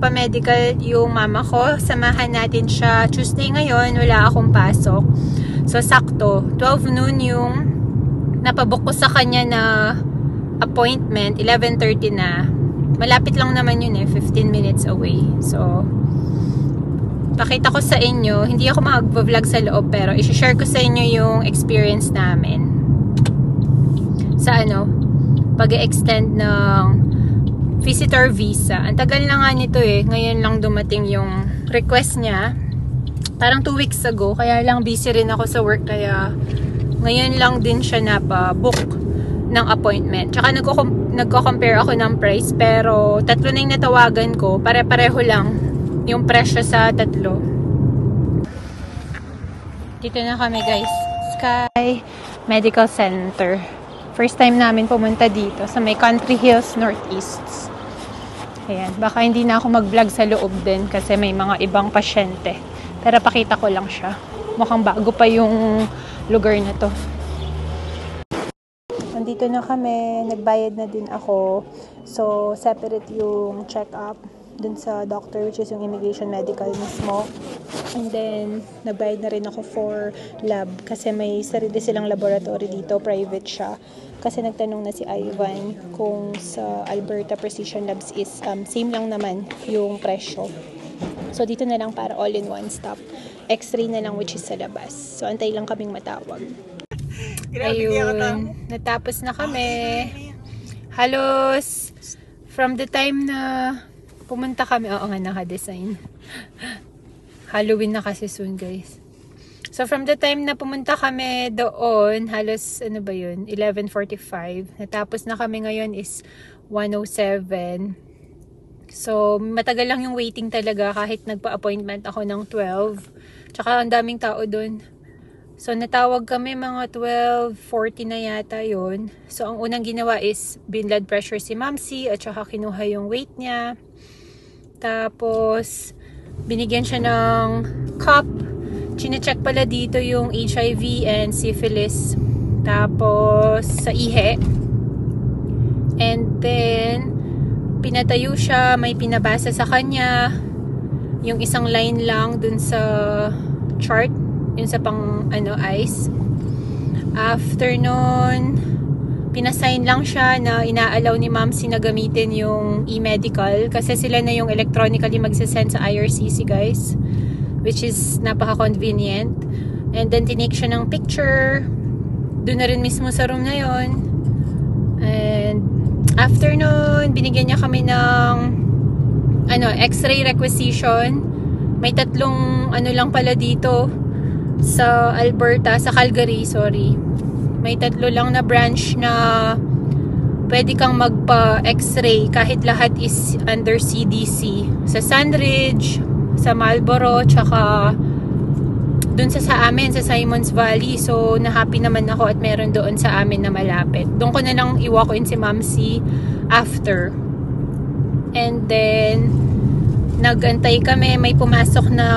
nagpa-medical yung mama ko. Samahan natin siya. Tuesday ngayon, wala akong pasok. So, sakto. 12 noon yung napabook ko sa kanya na appointment. 11:30 na. Malapit lang naman yun 15 minutes away. So, pakita ko sa inyo. Hindi ako mag-vlog sa loob, pero i-share ko sa inyo yung experience namin. Sa pag-extend ng visitor visa. Ang tagal na nga nito Ngayon lang dumating yung request niya. Parang 2 weeks ago. Kaya lang busy rin ako sa work. Kaya ngayon lang din siya napabook ng appointment. Tsaka nagko-compare ako ng price. Pero tatlo na yung natawagan ko. Pare-pareho lang yung presyo sa tatlo. Dito na kami guys. Sky Medical Center. First time namin pumunta dito sa may Country Hills Northeast. Ayan, baka hindi na ako mag-vlog sa loob din kasi may mga ibang pasyente. Pero pakita ko lang siya. Mukhang bago pa yung lugar na to. Nandito na kami, nagbayad na din ako. So, separate yung check-up dun sa doctor, which is yung immigration medical mismo. And then, nagbayad na rin ako for lab kasi may sarili silang laboratory dito, private siya. Kasi nagtanong na si Ivan kung sa Alberta Precision Labs is same lang naman yung presyo. So, dito na lang para all in one stop. X-ray na lang which is sa labas. So, antay lang kaming matawag. Ayun, natapos na kami. Halos, from the time na pumunta kami, oo nga naka-design. Halloween na kasi soon guys. So from the time na pumunta kami doon, halos 11:45. Natapos na kami ngayon is 1:07. So matagal lang yung waiting talaga kahit nagpa-appointment ako ng 12. Tsaka ang daming tao doon. So natawag kami mga 12:40 na yata yun. So ang unang ginawa is blood pressure si Mamsi at saka kinuha yung weight niya. Tapos binigyan siya ng cup. Chine-check pala dito yung HIV and syphilis. Tapos sa ihe. And then pinatayo siya, may pinabasa sa kanya. Yung isang line lang dun sa chart, yung sa pang ice. After nun, pinasign lang siya na inaalaw ni Mamsi na gamitin yung e-medical kasi sila na yung electronically magsasend sa IRCC guys, which is napaka-convenient. And then tinake siya ng picture doon na rin mismo sa room na yon. And after nun, binigyan niya kami ng x-ray requisition. May tatlong lang pala dito sa Alberta, sa Calgary, sorry. May tatlo lang na branch na pwede kang magpa-x-ray kahit lahat is under CDC. Sa Sandridge, sa Marlboro, tsaka dun sa amin, sa Simons Valley. So, na-happy naman ako at meron doon sa amin na malapit. Doon ko na lang i-walk in si Mamsi after. And then, nag-antay kami. May pumasok na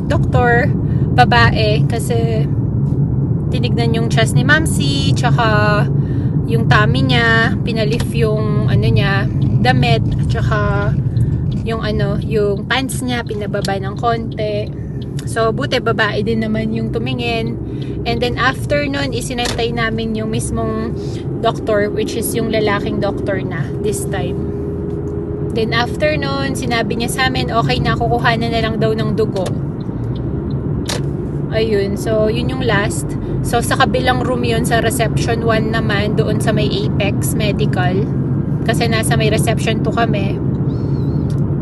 doktor, babae, kasi tinignan yung chest ni Mamsi, tsaka yung tummy niya, pinalift yung niya, damit, tsaka yung yung pants niya, pinababa ng konti. So, buti babae din naman yung tumingin. And then, after nun, isinantay namin yung mismong doctor, which is yung lalaking doctor na, this time. Then, after nun, sinabi niya sa amin, okay na, kukuhanan na lang daw ng dugo. Ayun, so, yun yung last. So, sa kabilang room yun, sa reception 1 naman, doon sa may Apex Medical. Kasi nasa may reception 2 kami.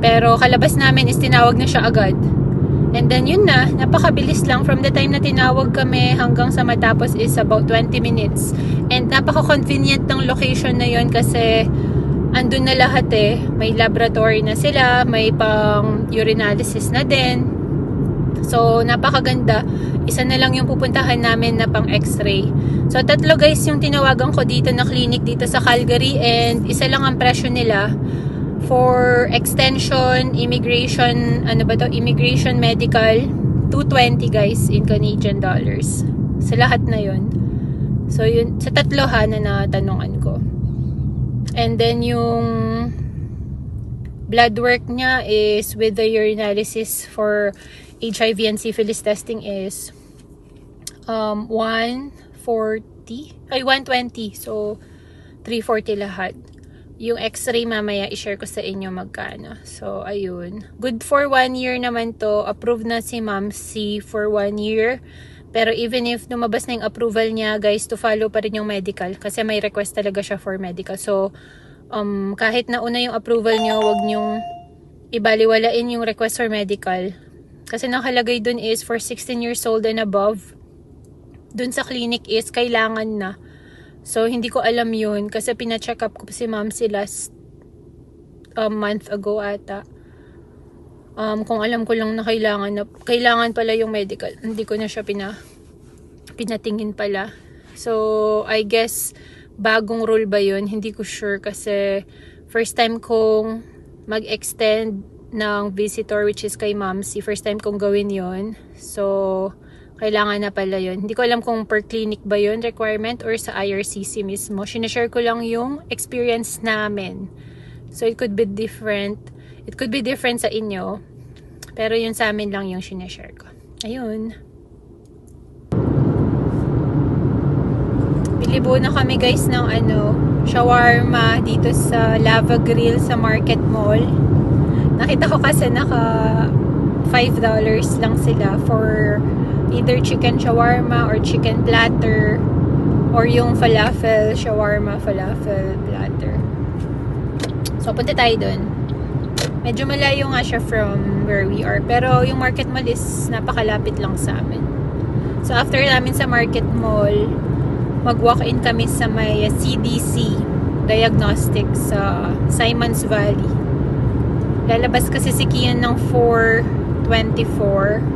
Pero, kalabas namin is tinawag na siya agad. And then yun na, napakabilis lang. From the time na tinawag kami hanggang sa matapos is about 20 minutes. And napaka-convenient ng location na yun kasi andun na lahat May laboratory na sila, may pang urinalysis na din. So, napakaganda. Isa na lang yung pupuntahan namin na pang x-ray. So, tatlo guys yung tinawagan ko dito na clinic dito sa Calgary and isa lang ang presyo nila. For extension, immigration, immigration medical, $220 guys in Canadian dollars. Sa lahat na yun. So, yun, sa tatlo na natanungan ko. And then yung blood work niya is with the urinalysis for HIV and syphilis testing is 120. So 340 lahat. Yung x-ray mamaya i-share ko sa inyo magkano. So ayun. Good for 1 year naman to. Approved na si Ma'am C for 1 year. Pero even if lumabas na yung approval niya, guys, to follow pa rin yung medical. Kasi may request talaga siya for medical. So kahit nauna yung approval niyo, wag niyong ibaliwalain yung request for medical. Kasi nakalagay dun is for 16 years old and above. Dun sa clinic is kailangan na. So, hindi ko alam yun kasi pina-check up ko si Ma'am si last month ago ata. Kung alam ko lang na kailangan pala yung medical. Hindi ko na siya pinatingin pala. So, I guess, bagong rule ba yun? Hindi ko sure kasi first time kong mag-extend ng visitor which is kay Ma'am si first time kong gawin yun. So, kailangan na pala yun. Hindi ko alam kung per clinic ba yun requirement or sa IRCC mismo. Sinashare ko lang yung experience namin. So, it could be different. It could be different sa inyo. Pero yun sa amin lang yung sinashare ko. Ayun. Bilibo na kami guys ng shawarma dito sa Lava Grill sa Market Mall. Nakita ko kasi naka $5 lang sila for either chicken shawarma or chicken platter or yung falafel shawarma, falafel platter. So, punta tayo dun. Medyo malayo nga siya from where we are. Pero yung Market Mall is napakalapit lang sa amin. So, after namin sa Market Mall, mag-walk-in kami sa may CDC Diagnostics sa Simons Valley. Lalabas kasi si Kian ng 4:24.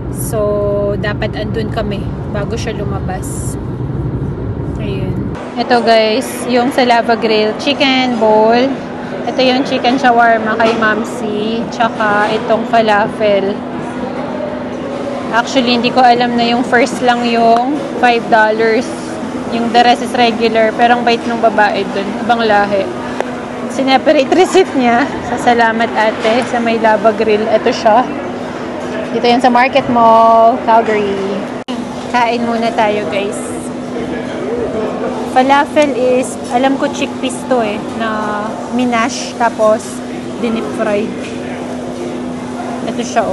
So, dapat andun kami bago siya lumabas. Ayun. Ito guys, yung sa Lava Grill, chicken bowl. Ito yung chicken shawarma kay Ma'am C. Tsaka itong falafel. Actually, hindi ko alam na yung first lang yung $5. Yung the rest is regular. Pero ang bait ng babae dun. Ibang lahi. Sineparate receipt niya. Salamat ate sa may Lava Grill. Ito siya. Dito yan sa Market Mall, Calgary. Kain muna tayo guys. Falafel is, alam ko chickpeas to na minash tapos dinip fried. Ito siya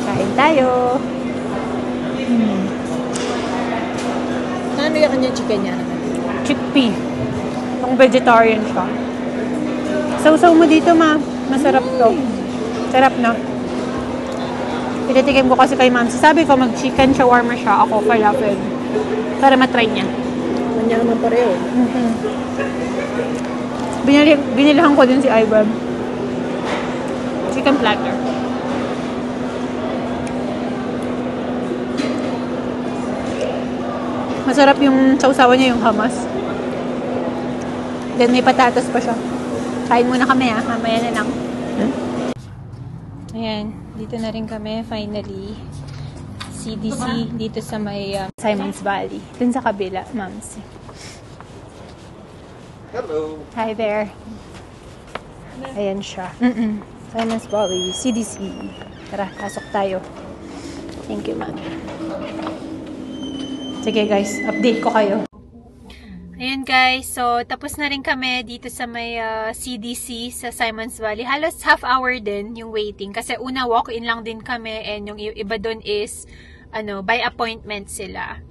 Kain tayo. Ano yung kanyang chicken niya? Chickpea. Ang vegetarian siya. Sausaw mo dito ma. Masarap to. Sarap na. Pinatikim ko kasi kay Ma'am. Sabi ko mag-chicken shawarma siya. Ako falafel. Para matry niya. Kanya naman pareho. Binilihan ko din si Ivan. Chicken platter. Masarap yung sausawan niya, yung hummus. Then may patatas pa siya. Kain muna kami mamaya na lang. Ayan, dito na rin kami finally. CDC dito sa may Simons Valley. Dun sa kabila, Ma'am C. Hello. Hi there. Ayan siya. Simons Valley, CDC. Tara, pasok tayo. Thank you, Ma'am. Sige guys, update ko kayo. Ayun guys, so tapos na rin kami dito sa may CDC sa Simons Valley. Halos half hour din yung waiting. Kasi una walk-in lang din kami and yung iba doon is by appointment sila.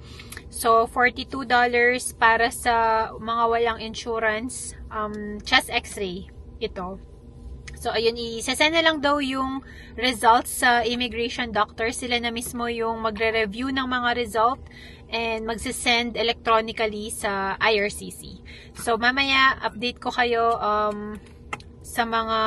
So, $42 para sa mga walang insurance, chest x-ray ito. So, ayun, isasend na lang daw yung results sa immigration doctor. Sila na mismo yung magre-review ng mga result and magsisend electronically sa IRCC. So, mamaya, update ko kayo sa mga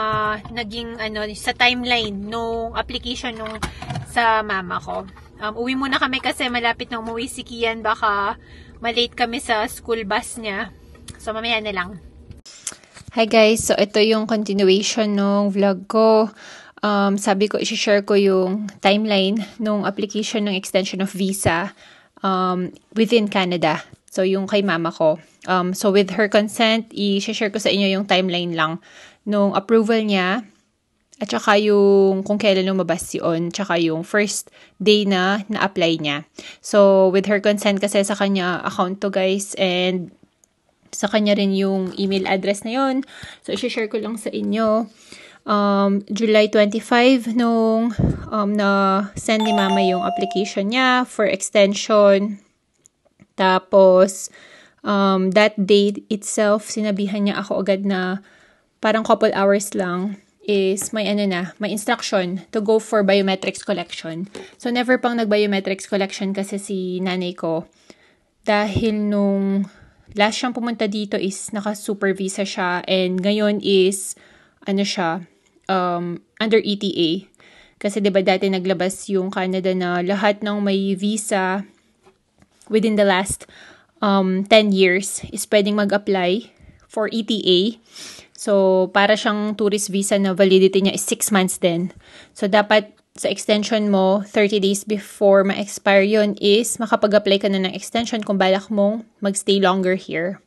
naging, sa timeline nung application nung sa mama ko. Uwi muna kami kasi malapit na umuwi si Kian. Baka malate kami sa school bus niya. So, mamaya na lang. Hi guys, so ito yung continuation ng vlog ko. Sabi ko, i-share ko yung timeline nung application ng extension of visa within Canada. So, yung kay mama ko. So, with her consent, i-share ko sa inyo yung timeline lang nung approval niya, at saka yung kung kailan lumabas yun, tsaka yung first day na na-apply niya. So, with her consent kasi sa kanya account to guys, and sa kanya rin yung email address na yun. So, i-share ko lang sa inyo. July 25 nung na-send ni mama yung application niya for extension. Tapos, that date itself, sinabihan niya ako agad na parang couple hours lang is may instruction to go for biometrics collection. So, never pang nag-biometrics collection kasi si nanay ko. Dahil nung last siyang pumunta dito is naka-super visa siya, and ngayon is, under ETA. Kasi diba dati naglabas yung Canada na lahat ng may visa within the last 10 years is pwedeng mag-apply for ETA. So, para siyang tourist visa na validity niya is 6 months din. So, dapat sa extension mo, 30 days before ma-expire yun is makapag-apply ka na ng extension kung balak mong magstay longer here.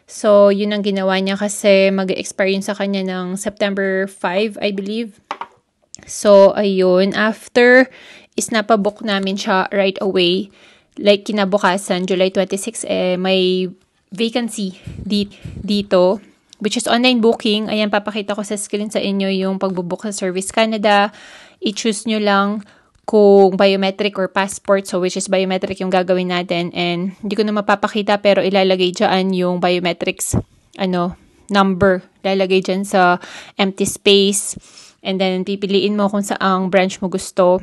So, yun ang ginawa niya kasi mag-expire yun sa kanya ng September 5, I believe. So, ayun. After, is napabook namin siya right away. Like, kinabukasan, July 26, may vacancy dito, which is online booking. Ayan, papakita ko sa screen sa inyo yung pagbubook sa Service Canada. I-choose nyo lang kung biometric or passport. So, which is biometric yung gagawin natin. And, hindi ko na mapapakita pero ilalagay dyan yung biometrics, number. Ilalagay dyan sa empty space. And then, pipiliin mo kung saang branch mo gusto.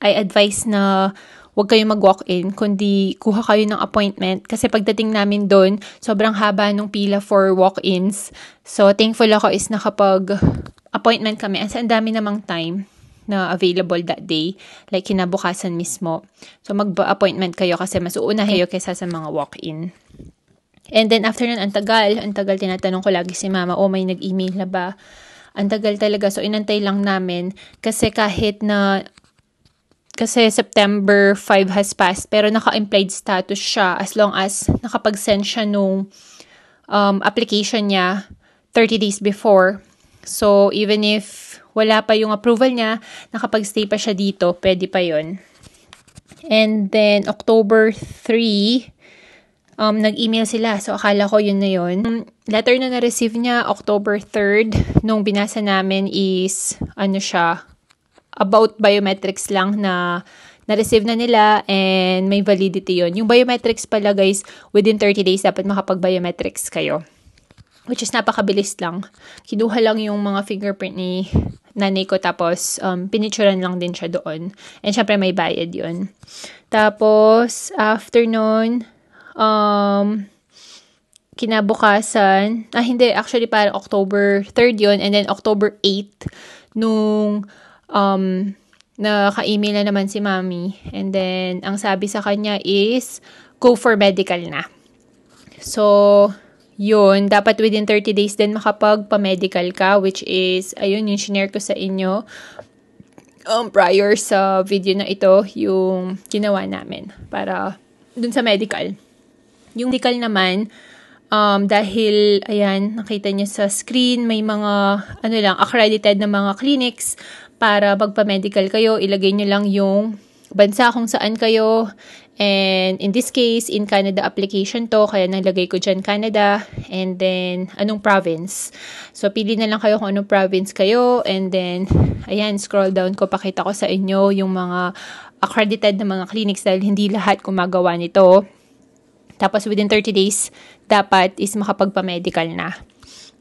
I advise na huwag kayong mag-walk-in, kundi kuha kayo ng appointment. Kasi pagdating namin doon, sobrang haba nung pila for walk-ins. So, thankful ako is nakapag-appointment kami. Ang dami namang time na available that day. Like, kinabukasan mismo. So, mag-appointment kayo kasi mas uuna kayo kaysa sa mga walk-in. And then, after nun, ang tagal, tinatanong ko lagi si mama, may nag-email na ba? Ang tagal talaga. So, inantay lang namin. Kasi September 5 has passed, pero naka-implied status siya as long as nakapag-send siya nung application niya 30 days before. So, even if wala pa yung approval niya, nakapag-stay pa siya dito, pwede pa yun. And then, October 3, nag-email sila. So, akala ko yun na yun. Letter na na-receive niya, October 3rd, nung binasa namin is, about biometrics lang na na-receive na nila and may validity yon. Yung biometrics pala guys, within 30 days dapat makapag-biometrics kayo. Which is napakabilis lang. Kinuha lang yung mga fingerprint ni nanay ko tapos pinicturean lang din siya doon. And syempre may bayad yon. Tapos after nun, kinabukasan, actually parang October 3rd yon, and then October 8 nung naka-email na naman si mami. And then, ang sabi sa kanya is, go for medical na. So, yun. Dapat within 30 days din makapag-pa-medical ka, which is, ayun, yung shinare ko sa inyo prior sa video na ito, yung ginawa namin para dun sa medical. Yung medical naman, dahil, ayan, nakita niyo sa screen, may mga, accredited na mga clinics para magpa-medical kayo. Ilagay niyo lang yung bansa kung saan kayo. And in this case, in Canada application to, kaya nalagay ko dyan Canada. And then, anong province. So, pili na lang kayo kung anong province kayo. And then, ayan, scroll down ko, pakita ko sa inyo yung mga accredited na mga clinics dahil hindi lahat gumagawa nito. Tapos, within 30 days, dapat is makapagpa-medical na.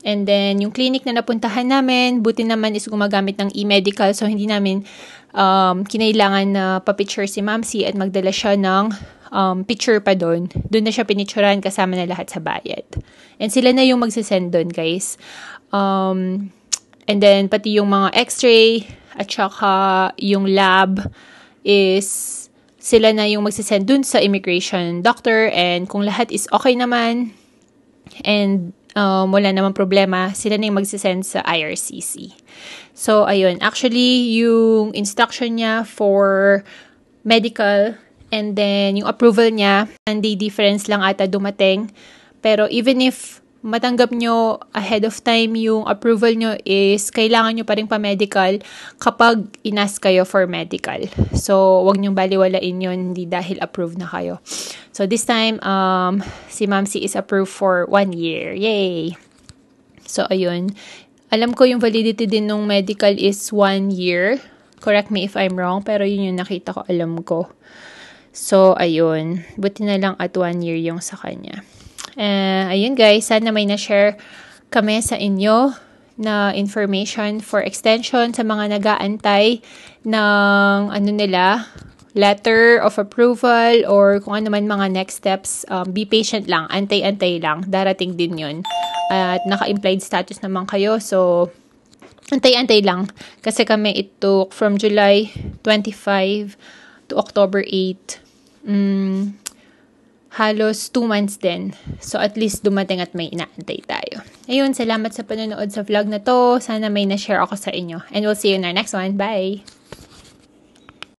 And then, yung clinic na napuntahan namin, buti naman is gumagamit ng e-medical. So, hindi namin kinailangan na pa-picture si Mamsi at magdala siya ng picture pa doon. Doon na siya pinicturean kasama na lahat sa bayad. And sila na yung magsasend doon, guys. And then, pati yung mga x-ray at saka yung lab is sila na yung magsasend dun sa immigration doctor. And kung lahat is okay naman and wala namang problema, sila na yung magsasend sa IRCC. So, ayun. Actually, yung instruction niya for medical and then yung approval niya, 1 day difference lang ata dumating. Pero even if matanggap nyo ahead of time yung approval nyo is kailangan nyo pa rin pa-medical kapag inas kayo for medical. So, wag nyo baliwalain yun, hindi dahil approved na kayo. So, this time, si Ma'am C is approved for 1 year. Yay! So, ayun. Alam ko yung validity din ng medical is 1 year. Correct me if I'm wrong, pero yun yung nakita ko, alam ko. So, ayun. Buti na lang at 1 year yung sa kanya. Ayun guys, sana may na-share kami sa inyo na information for extension sa mga nag-aantay ng letter of approval or kung ano man mga next steps. Be patient lang, antay-antay lang, darating din yun. At naka-implied status naman kayo, so antay-antay lang. Kasi kami it took from July 25 to October 8. Halos 2 months din. So, at least dumating at may inaantay tayo. Ayun, salamat sa panonood sa vlog na to. Sana may na-share ako sa inyo. And we'll see you in our next one. Bye!